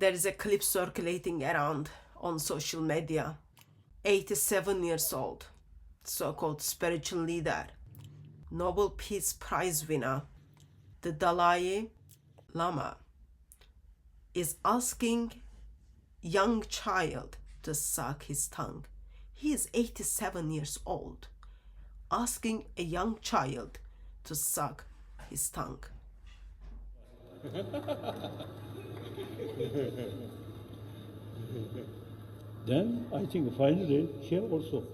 There is a clip circulating around on social media. 87 years old, so-called spiritual leader, Nobel Peace Prize winner, the Dalai Lama, is asking young child to suck his tongue. He is 87 years old, asking a young child to suck his tongue. Then I think finally here also.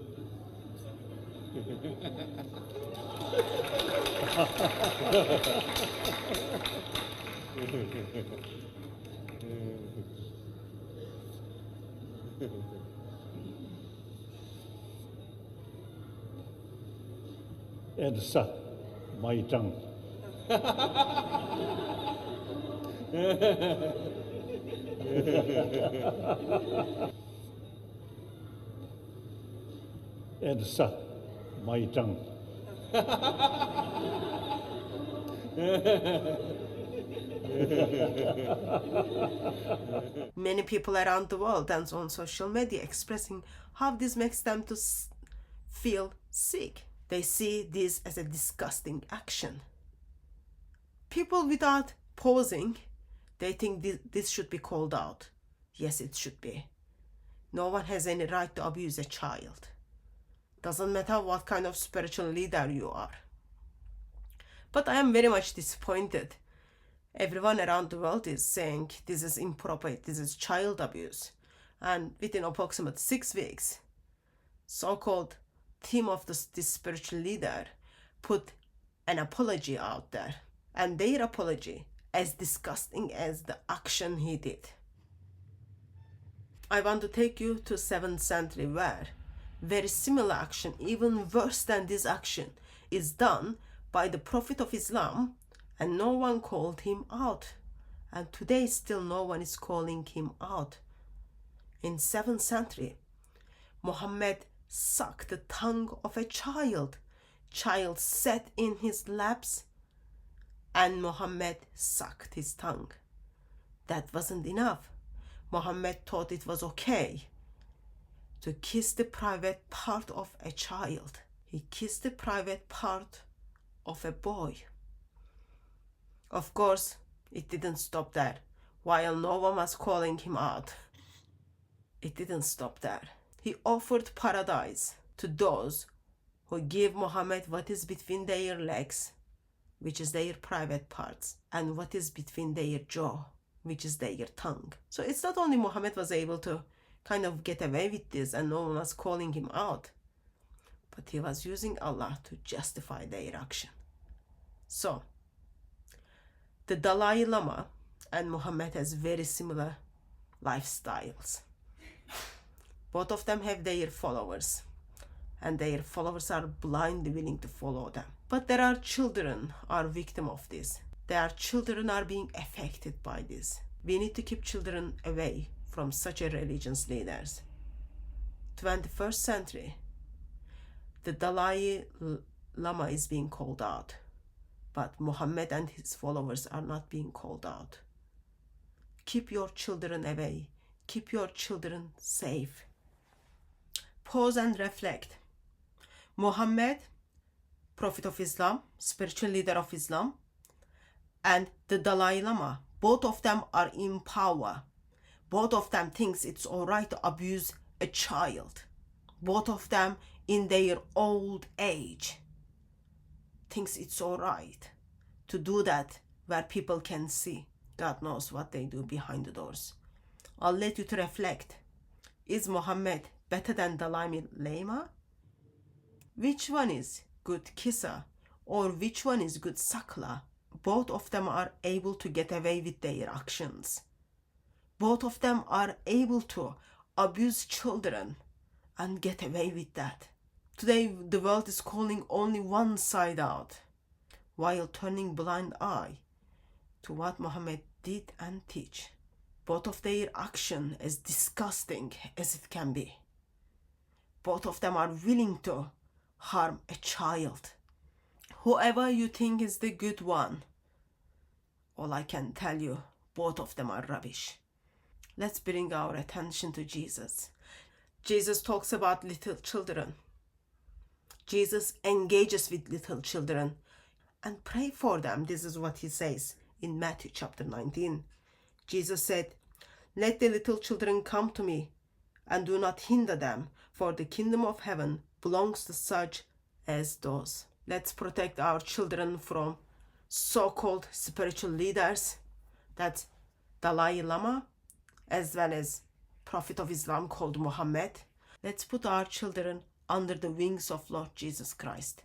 And suck my tongue. And suck my tongue. Many people around the world and on social media expressing how this makes them to feel sick. They see this as a disgusting action. People without pausing, they think this should be called out. Yes, it should be. No one has any right to abuse a child. Doesn't matter what kind of spiritual leader you are. But I am very much disappointed. Everyone around the world is saying this is improper, this is child abuse. And within approximately 6 weeks, so-called team of this spiritual leader put an apology out there. And their apology, as disgusting as the action he did. I want to take you to 7th century where very similar action, even worse than this action, is done by the Prophet of Islam, and no one called him out. And today still no one is calling him out. In 7th century, Muhammad sucked the tongue of a child. Child sat in his laps and Muhammad sucked his tongue. That wasn't enough. Muhammad thought it was okay to kiss the private part of a child. He kissed the private part of a boy. Of course, it didn't stop there. While no one was calling him out, it didn't stop there. He offered paradise to those who give Muhammad what is between their legs, which is their private parts, and what is between their jaw, which is their tongue. So it's not only Muhammad was able to kind of get away with this and no one was calling him out, but he was using Allah to justify their action. So, the Dalai Lama and Muhammad has very similar lifestyles. Both of them have their followers, and their followers are blindly willing to follow them. But there are children are victim of this. There are children are being affected by this. We need to keep children away from such a religious leaders. 21st century, the Dalai Lama is being called out, but Muhammad and his followers are not being called out. Keep your children away. Keep your children safe. Pause and reflect. Muhammad, Prophet of Islam, spiritual leader of Islam, and the Dalai Lama, both of them are in power. Both of them thinks it's all right to abuse a child. Both of them in their old age thinks it's all right to do that where people can see. God knows what they do behind the doors. I'll let you to reflect. Is Muhammad better than Dalai Lama? Which one is good kisser or which one is good suckler? Both of them are able to get away with their actions. Both of them are able to abuse children and get away with that. Today the world is calling only one side out, while turning blind eye to what Muhammad did and teach. Both of their action as disgusting as it can be. Both of them are willing to harm a child. Whoever you think is the good one, all I can tell you, both of them are rubbish. Let's bring our attention to Jesus. Jesus talks about little children. Jesus engages with little children and pray for them. This is what he says in Matthew chapter 19. Jesus said, "Let the little children come to me, and do not hinder them, for the kingdom of heaven belongs to such as those." Let's protect our children from so-called spiritual leaders, that's Dalai Lama, as well as Prophet of Islam called Muhammad. Let's put our children under the wings of Lord Jesus Christ.